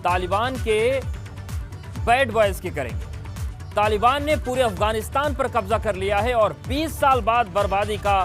तालिबान के bad boys की करेंगे। तालिबान ने पूरे अफगानिस्तान पर कब्जा कर लिया है और 20 साल बाद बर्बादी का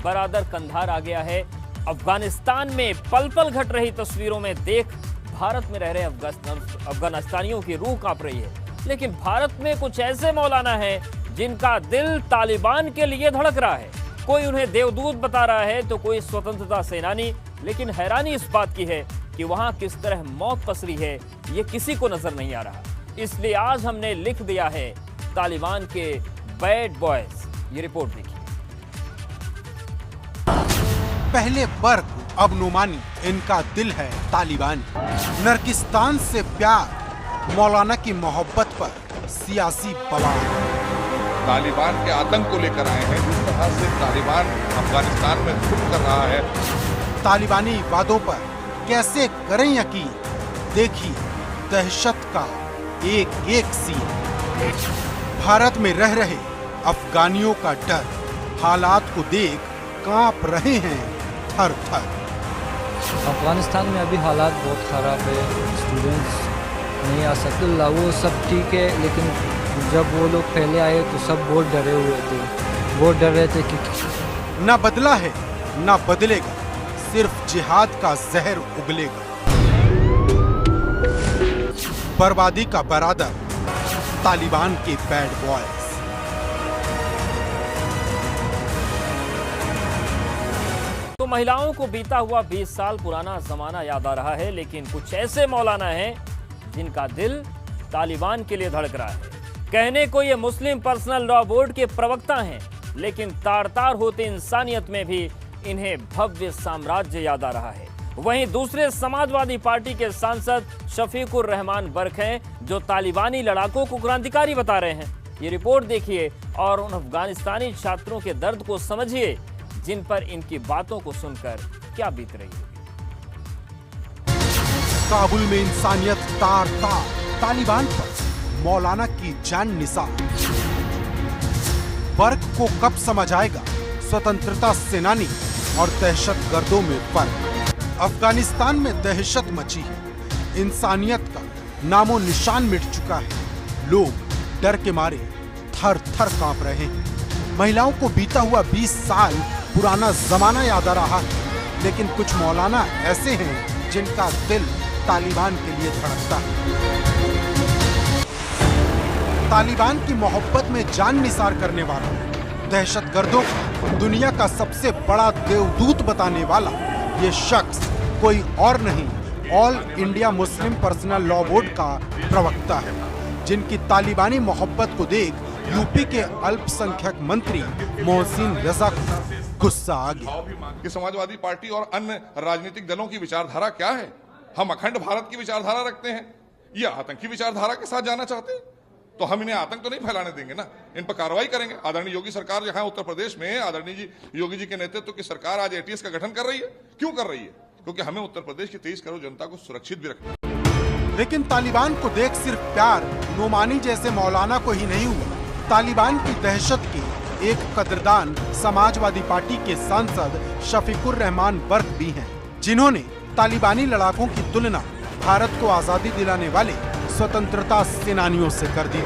बरादर कंधार आ गया है। अफगानिस्तान में पल पल घट रही तस्वीरों में देख भारत में रह रहे अफगानिस्तानियों की रूह कांप रही है। लेकिन भारत में कुछ ऐसे मौलाना हैं जिनका दिल तालिबान के लिए धड़क रहा है। कोई उन्हें देवदूत बता रहा है तो कोई स्वतंत्रता सेनानी। लेकिन हैरानी इस बात की है कि वहां किस तरह मौत पसरी है ये किसी को नजर नहीं आ रहा। इसलिए आज हमने लिख दिया है तालिबान के बैड बॉयज। ये रिपोर्ट देखिए। पहले बर्क अब नुमानी, इनका दिल है तालिबान। नरगिस्तान से प्यार, मौलाना की मोहब्बत पर सियासी बवाल। तालिबान के आतंक को लेकर आए हैं। जिस तरह से तालिबान अफगानिस्तान में घुस कर रहा है, तालिबानी वादों पर कैसे करें यकीन, देखिए दहशत का एक एक सीन। भारत में रह रहे अफगानियों का डर, हालात को देख कांप रहे हैं थर थर। अफगानिस्तान में अभी हालात बहुत ख़राब है, स्टूडेंट्स नहीं आ सकते। वो सब ठीक है, लेकिन जब वो लोग पहले आए तो सब बहुत डरे हुए थे, बहुत डर रहे थे कि न बदला है न बदलेगा, सिर्फ जिहाद का जहर उगलेगा। बर्बादी का बरादर तालिबान के बैड बॉयज। तो महिलाओं को बीता हुआ 20 साल पुराना जमाना याद आ रहा है। लेकिन कुछ ऐसे मौलाना हैं जिनका दिल तालिबान के लिए धड़क रहा है। कहने को ये मुस्लिम पर्सनल लॉ बोर्ड के प्रवक्ता हैं, लेकिन तार तार होते इंसानियत में भी इन्हें भव्य साम्राज्य याद आ रहा है। वहीं दूसरे समाजवादी पार्टी के सांसद शफीकुर रहमान बर्क हैं, जो तालिबानी लड़ाकों को क्रांतिकारी बता रहे हैं। ये रिपोर्ट देखिए और उन अफगानिस्तानी छात्रों के दर्द को समझिए जिन पर इनकी बातों को सुनकर क्या बीत रही होगी। काबुल में इंसानियत तार तार, तालिबान पर मौलाना की जान निसार। बर्क को कब समझ आएगा स्वतंत्रता सेनानी और दहशत गर्दों में फर्क। अफगानिस्तान में दहशत मची है, इंसानियत का नामो निशान मिट चुका है। लोग डर के मारे थर थर कांप रहे हैं। महिलाओं को बीता हुआ 20 साल पुराना जमाना याद आ रहा है। लेकिन कुछ मौलाना ऐसे हैं जिनका दिल तालिबान के लिए धड़कता है। तालिबान की मोहब्बत में जान निसार करने वाला, दहशतगर्दों को दुनिया का सबसे बड़ा देवदूत बताने वाला ये शख्स कोई और नहीं, all India Muslim personal law board का प्रवक्ता है, जिनकी तालिबानी मोहब्बत को देख यूपी के अल्पसंख्यक मंत्री मोहसिन रजा को गुस्सा आ गया। कि समाजवादी पार्टी और अन्य राजनीतिक दलों की विचारधारा क्या है? हम अखंड भारत की विचारधारा रखते हैं, ये आतंकी विचारधारा के साथ जाना चाहते हैं, तो हम इन्हें आतंक तो नहीं फैलाने देंगे ना, इन पर कार्रवाई करेंगे। आदरणीय योगी सरकार जहां उत्तर प्रदेश में आदरणीय योगी जी के नेतृत्व की सरकार आज एटीएस का गठन कर रही है। क्यों कर रही है? क्योंकि हमें उत्तर प्रदेश की 23 करोड़ जनता को सुरक्षित भी रखना है। लेकिन तालिबान को देख सिर्फ प्यार नुमानी जैसे मौलाना को ही नहीं हुआ, तालिबान की दहशत के एक कदरदान समाजवादी पार्टी के सांसद शफीकुर रहमान बर्क भी हैं, जिन्होंने तालिबानी लड़ाकों की तुलना भारत को आजादी दिलाने वाले स्वतंत्रता सेनानियों से कर दी।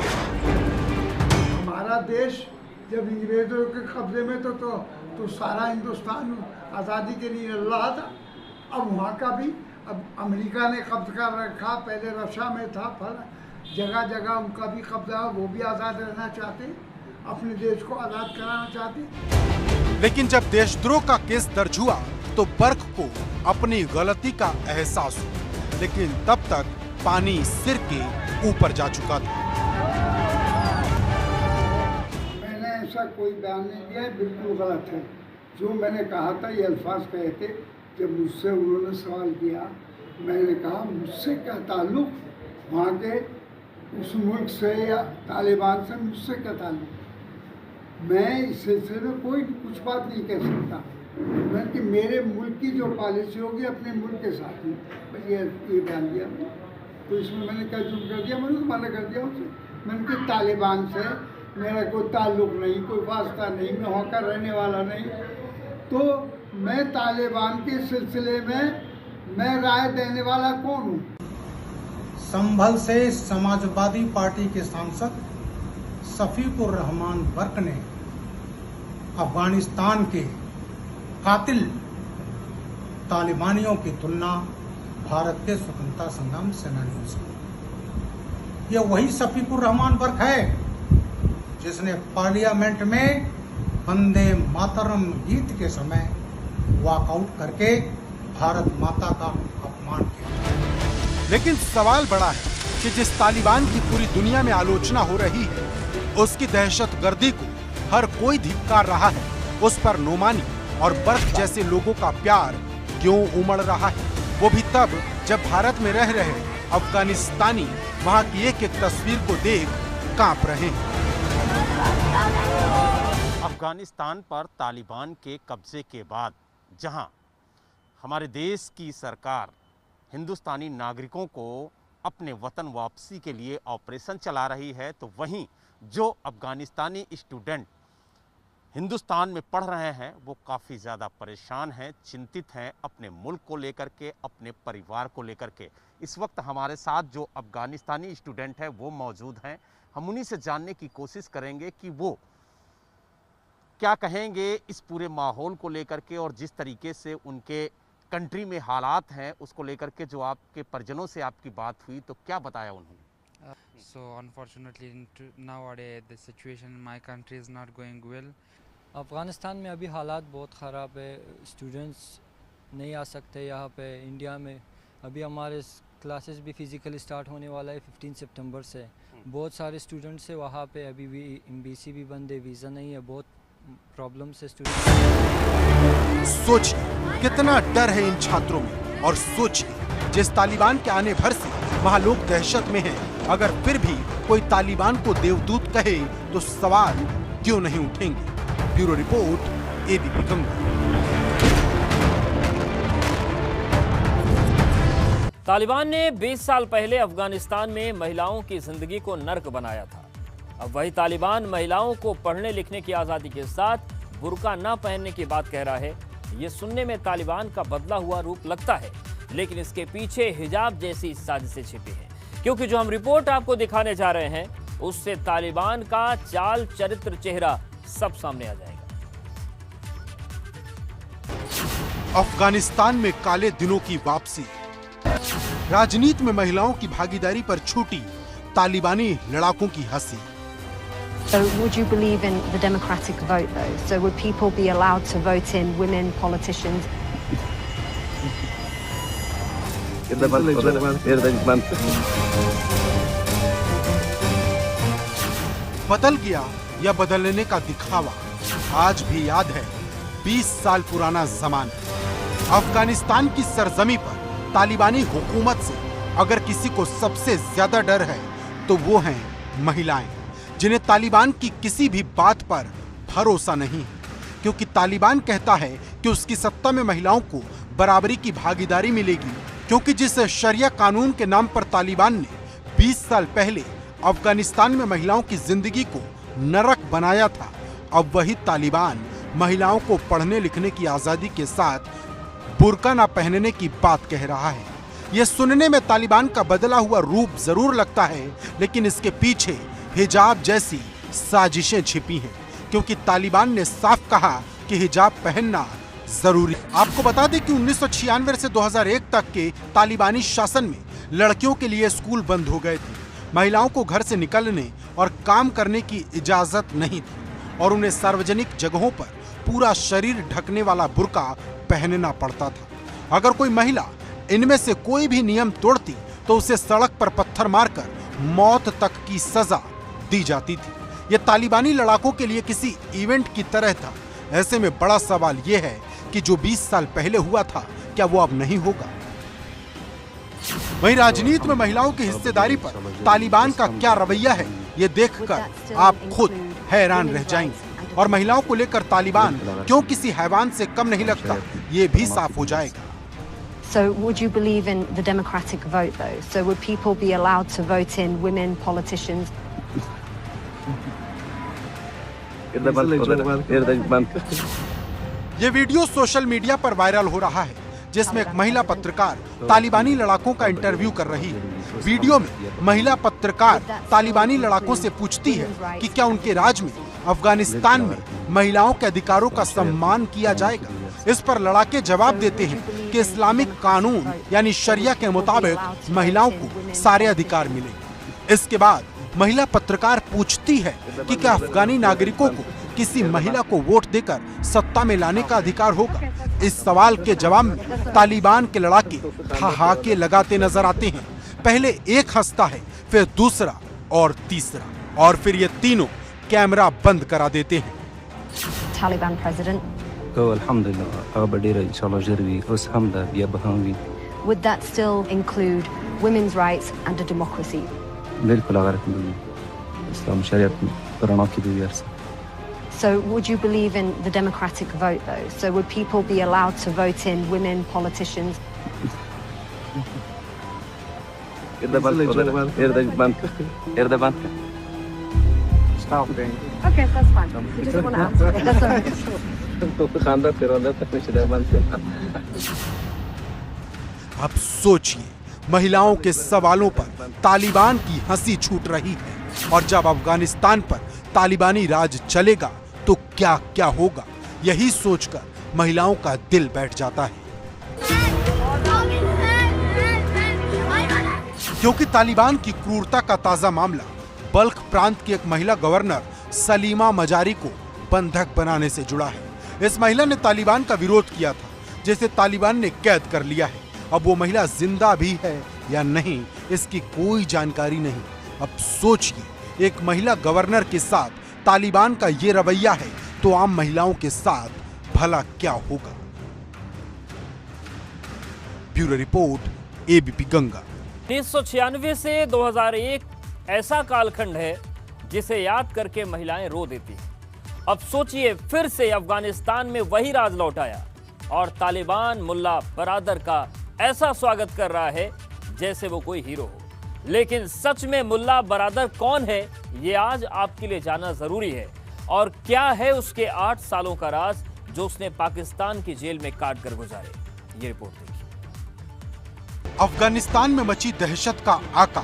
हमारा देश जब अंग्रेजों के कब्जे में तो सारा हिंदुस्तान आज़ादी के लिए लड़ रहा था। अब वहाँ का भी, अब अमेरिका ने कब्जा कर रखा, पहले रशिया में था, जगह जगह उनका भी कब्जा, वो भी आज़ाद रहना चाहते, अपने देश को आज़ाद कराना चाहते। लेकिन जब देशद्रोह का केस दर्ज हुआ तो बर्क को अपनी गलती का एहसास हुआ, लेकिन तब तक पानी सिर के ऊपर जा चुका था। मैंने ऐसा कोई बयान नहीं दिया है, बिल्कुल गलत है। जो मैंने कहा था ये अल्फाज कहे थे। जब मुझसे उन्होंने सवाल किया, मैंने कहा मुझसे क्या ताल्लुक, वहाँ के उस मुल्क से या तालिबान से मुझसे क्या ताल्लुक। मैं इस सिलसिले में कोई कुछ बात नहीं कह सकता, बल्कि मेरे मुल्क की जो पॉलिसी होगी अपने मुल्क के साथ ही। बस ये बयान दिया मैंने, तो इसमें मैंने क्या जुर्म कर दिया? मैंने तो मना कर दिया उसे। मैंने कहा तालिबान से मेरा कोई ताल्लुक नहीं, कोई वास्ता नहीं, मैं वहाँ का रहने वाला नहीं। तो मैं तालिबान के सिलसिले में मैं राय देने वाला कौन हूँ? संभल से समाजवादी पार्टी के सांसद शफीकुर रहमान बर्क ने अफगानिस्तान के कातिल तालिबानियों की तुलना भारत के स्वतंत्रता संग्राम सेनानियों से। यह वही शफीकुर रहमान बर्क है जिसने पार्लियामेंट में वंदे मातरम गीत के समय वॉकआउट करके भारत माता का अपमान किया। लेकिन सवाल बड़ा है कि जिस तालिबान की पूरी दुनिया में आलोचना हो रही है, उसकी दहशतगर्दी को हर कोई धिक्कार रहा है, उस पर नोमानी और बर्क जैसे लोगों का प्यार क्यों उमड़ रहा है, वो भी तब जब भारत में रह रहे अफगानिस्तानी वहां की एक एक तस्वीर को देख कांप रहे हैं। अफगानिस्तान पर तालिबान के कब्जे के बाद जहां हमारे देश की सरकार हिंदुस्तानी नागरिकों को अपने वतन वापसी के लिए ऑपरेशन चला रही है, तो वहीं जो अफगानिस्तानी स्टूडेंट हिंदुस्तान में पढ़ रहे हैं वो काफ़ी ज़्यादा परेशान हैं, चिंतित हैं अपने मुल्क को लेकर के, अपने परिवार को लेकर के। इस वक्त हमारे साथ जो अफगानिस्तानी स्टूडेंट हैं वो मौजूद हैं। हम उन्हीं से जानने की कोशिश करेंगे कि वो क्या कहेंगे इस पूरे माहौल को लेकर के और जिस तरीके से उनके कंट्री में हालात हैं उसको लेकर के। जो आपके परिजनों से आपकी बात हुई तो क्या बताया उन्होंने? So unfortunately nowadays the situation in my country is not going well. Afghanistan में अभी हालात बहुत ख़राब है, स्टूडेंट्स नहीं आ सकते यहाँ पे इंडिया में। अभी हमारे क्लासेस भी फिज़िकली स्टार्ट होने वाला है 15 सितंबर से। बहुत सारे स्टूडेंट्स हैं वहाँ पे, अभी भी एम्बेसी भी बंद है, वीज़ा नहीं है, बहुत प्रॉब्लम से स्टूडेंट। सोचिए कितना डर है इन छात्रों में, और सोचिए जिस तालिबान के आने भर से वहाँ लोग दहशत में हैं, अगर फिर भी कोई तालिबान को देवदूत कहे तो सवाल क्यों नहीं उठेंगे। Bureau report, ABP Ganga. Taliban ने 20 साल पहले अफगानिस्तान में महिलाओं की जिंदगी को नर्क बनाया था। अब वही तालिबान महिलाओं को पढ़ने लिखने की आजादी के साथ बुर्का न पहनने की बात कह रहा है। ये सुनने में तालिबान का बदला हुआ रूप लगता है, लेकिन इसके पीछे हिजाब जैसी साजिशें छिपी हैं। क्योंकि जो हम रिपोर्ट आपको दिखाने जा रहे हैं उससे तालिबान का चाल चरित्र चेहरा सब सामने आ जाएगा। अफगानिस्तान में काले दिनों की वापसी, राजनीति में महिलाओं की भागीदारी पर छूटी तालिबानी लड़ाकों की हंसी। So would you believe in the democratic vote though? So would people be allowed to vote in women politicians? बदल गया या बदलने का दिखावा, आज भी याद है 20 साल पुराना जमाना। अफगानिस्तान की सरजमी पर तालिबानी हुकूमत से अगर किसी को सबसे ज्यादा डर है तो वो हैं महिलाएं, जिन्हें तालिबान की किसी भी बात पर भरोसा नहीं है, क्योंकि तालिबान कहता है कि उसकी सत्ता में महिलाओं को बराबरी की भागीदारी मिलेगी। क्योंकि जिस शरिया कानून के नाम पर तालिबान ने 20 साल पहले अफगानिस्तान में महिलाओं की जिंदगी को नरक बनाया था, अब वही तालिबान महिलाओं को पढ़ने लिखने की आजादी के साथ बुर्का न पहनने की बात कह रहा है। यह सुनने में तालिबान का बदला हुआ रूप जरूर लगता है, लेकिन इसके पीछे हिजाब जैसी साजिशें छिपी हैं, क्योंकि तालिबान ने साफ कहा कि हिजाब पहनना जरूरी। आपको बता दें कि 1996 से 2001 तक के तालिबानी शासन में लड़कियों के लिए स्कूल बंद हो गए थे। महिलाओं को घर से निकलने और काम करने की इजाजत नहीं थी और उन्हें सार्वजनिक जगहों पर पूरा शरीर ढकने वाला बुर्का पहनना पड़ता था। अगर कोई महिला इनमें से कोई भी नियम तोड़ती तो उसे सड़क पर पत्थर मारकर मौत तक की सजा दी जाती थी। यह तालिबानी लड़ाकों के लिए किसी इवेंट की तरह था। ऐसे में बड़ा सवाल यह है कि जो 20 साल पहले हुआ था क्या वो अब नहीं होगा। वहीं राजनीति में महिलाओं की हिस्सेदारी पर तालिबान का क्या रवैया है, ये देखकर आप खुद हैरान रह जाएंगे। और महिलाओं को लेकर तालिबान क्यों किसी हैवान से कम नहीं लगता, ये भी साफ हो जाएगा। So would you believe in the democratic vote though? So would people be allowed to vote in women politicians? ये वीडियो सोशल मीडिया पर वायरल हो रहा है, जिसमें एक महिला पत्रकार तालिबानी लड़ाकों का इंटरव्यू कर रही है। वीडियो में महिला पत्रकार तालिबानी लड़ाकों से पूछती है कि क्या उनके राज में अफगानिस्तान में महिलाओं के अधिकारों का सम्मान किया जाएगा। इस पर लड़ाके जवाब देते हैं कि इस्लामिक कानून यानी शरिया के मुताबिक महिलाओं को सारे अधिकार मिलेंगे। इसके बाद महिला पत्रकार पूछती है कि क्या अफगानी नागरिकों को किसी महिला को वोट देकर सत्ता में लाने का अधिकार होगा। इस सवाल के जवाब में तालिबान के लड़ाके ठहाके लगाते नजर आते हैं। पहले एक हंसता है, फिर दूसरा और तीसरा, और फिर ये तीनों कैमरा बंद करा देते हैं। Taliban president. Would that still include women's rights and a democracy? So would you believe in the democratic vote though? So would people be allowed to vote in women politicians? Okay, that's fine. We just want to answer it. That's all right. अब सोचिए, महिलाओं के सवालों पर तालिबान की हंसी छूट रही है, और जब अफगानिस्तान पर तालिबानी राज चलेगा तो क्या क्या होगा, यही सोचकर महिलाओं का दिल बैठ जाता है। क्योंकि तालिबान की क्रूरता का ताजा मामला बल्ख प्रांत की एक महिला गवर्नर सलीमा मजारी को बंधक बनाने से जुड़ा है। इस महिला ने तालिबान का विरोध किया था, जिसे तालिबान ने कैद कर लिया है। अब वो महिला जिंदा भी है या नहीं, इसकी कोई जानकारी नहीं। अब सोचिए, एक महिला गवर्नर के साथ तालिबान का ये रवैया है तो आम महिलाओं के साथ भला क्या होगा। Bureau report, ABP Ganga. 1996 से 2001 ऐसा कालखंड है जिसे याद करके महिलाएं रो देती हैं। अब सोचिए, फिर से अफगानिस्तान में वही राज लौट आया और तालिबान मुल्ला बरादर का ऐसा स्वागत कर रहा है जैसे वो कोई हीरो हो। लेकिन सच में मुल्ला बरादर कौन है, ये आज आपके लिए जानना जरूरी है। और क्या है उसके 8 सालों का राज जो उसने पाकिस्तान की जेल में काट कर गुजारे। ये रिपोर्ट देखिए। अफगानिस्तान में मची दहशत का आका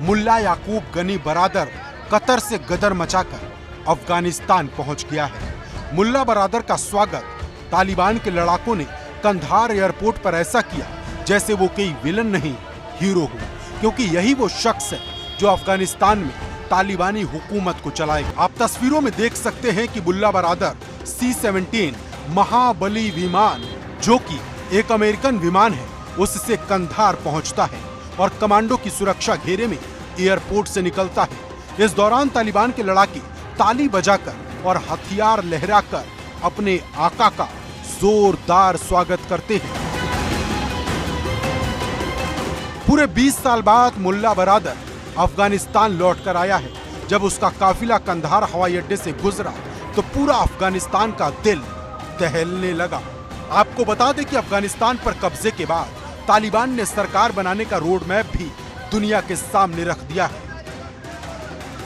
मुल्ला याकूब गनी बरादर कतर से गदर मचाकर अफगानिस्तान पहुंच गया है। मुल्ला बरादर का स्वागत तालिबान के लड़ाकों ने कंधार एयरपोर्ट पर ऐसा किया जैसे वो कोई विलन नहीं, हीरो हो, क्योंकि यही वो शख्स है जो अफगानिस्तान में तालिबानी हुकूमत को चलाएगा। आप तस्वीरों में देख सकते हैं कि मुल्ला बरादर C-17 महाबली विमान, जो कि एक अमेरिकन विमान है, उससे कंधार पहुंचता है और कमांडो की सुरक्षा घेरे में एयरपोर्ट से निकलता है। इस दौरान तालिबान के लड़ाके ताली बजाकर और हथियार लहराकर अपने आका का जोरदार स्वागत करते हैं। पूरे 20 साल बाद मुल्ला बरादर अफगानिस्तान लौट कर आया है। जब उसका काफिला कंधार हवाई अड्डे से गुजरा तो पूरा अफगानिस्तान का दिल दहलने लगा। आपको बता दें कि अफगानिस्तान पर कब्जे के बाद तालिबान ने सरकार बनाने का रोड मैप भी दुनिया के सामने रख दिया है।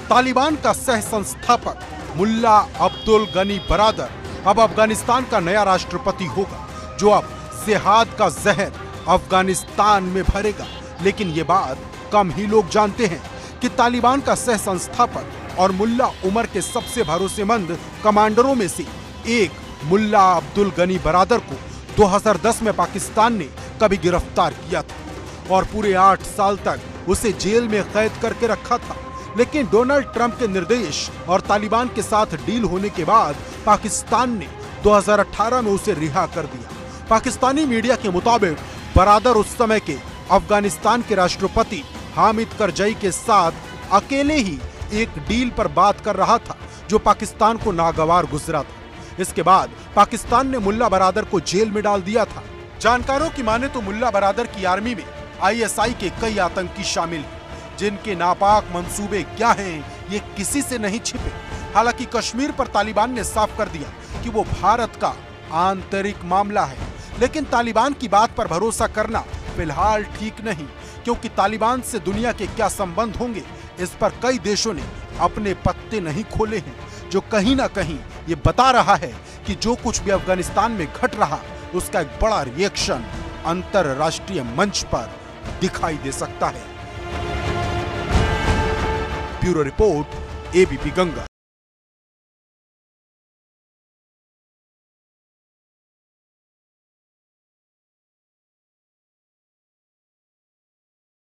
तालिबान का सह संस्थापक मुल्ला अब्दुल गनी बरादर अब अफगानिस्तान का नया राष्ट्रपति होगा, जो अब जिहाद का जहर अफगानिस्तान में भरेगा। लेकिन ये बात कम ही लोग जानते हैं कि तालिबान का सह संस्थापक और मुल्ला उमर के सबसे भरोसेमंद कमांडरों में से एक मुल्ला अब्दुल गनी बरादर को 2010 में पाकिस्तान ने कभी गिरफ्तार किया था और पूरे 8 साल तक उसे जेल में कैद करके रखा था। लेकिन डोनाल्ड ट्रंप के निर्देश और तालिबान के साथ डील होने के बाद पाकिस्तान ने 2018 में उसे रिहा कर दिया। पाकिस्तानी मीडिया के मुताबिक बरादर उस समय के अफगानिस्तान के राष्ट्रपति हामिद करजई के साथ अकेले ही एक डील पर बात कर रहा था, जो पाकिस्तान को नागवार गुजरा था। इसके बाद पाकिस्तान ने मुल्ला बरादर को जेल में डाल दिया था। जानकारों की माने तो मुल्ला बरादर की आर्मी में ISI के कई आतंकी शामिल हैं, जिनके नापाक मंसूबे क्या हैं ये किसी से नहीं छिपे। हालांकि कश्मीर पर तालिबान ने साफ कर दिया कि वो भारत का आंतरिक मामला है, लेकिन तालिबान की बात पर भरोसा करना फिलहाल ठीक नहीं, क्योंकि तालिबान से दुनिया के क्या संबंध होंगे इस पर कई देशों ने अपने पत्ते नहीं खोले हैं, जो कहीं ना कहीं ये बता रहा है कि जो कुछ भी अफगानिस्तान में घट रहा उसका एक बड़ा रिएक्शन अंतरराष्ट्रीय मंच पर दिखाई दे सकता है। Bureau report, ABP Ganga.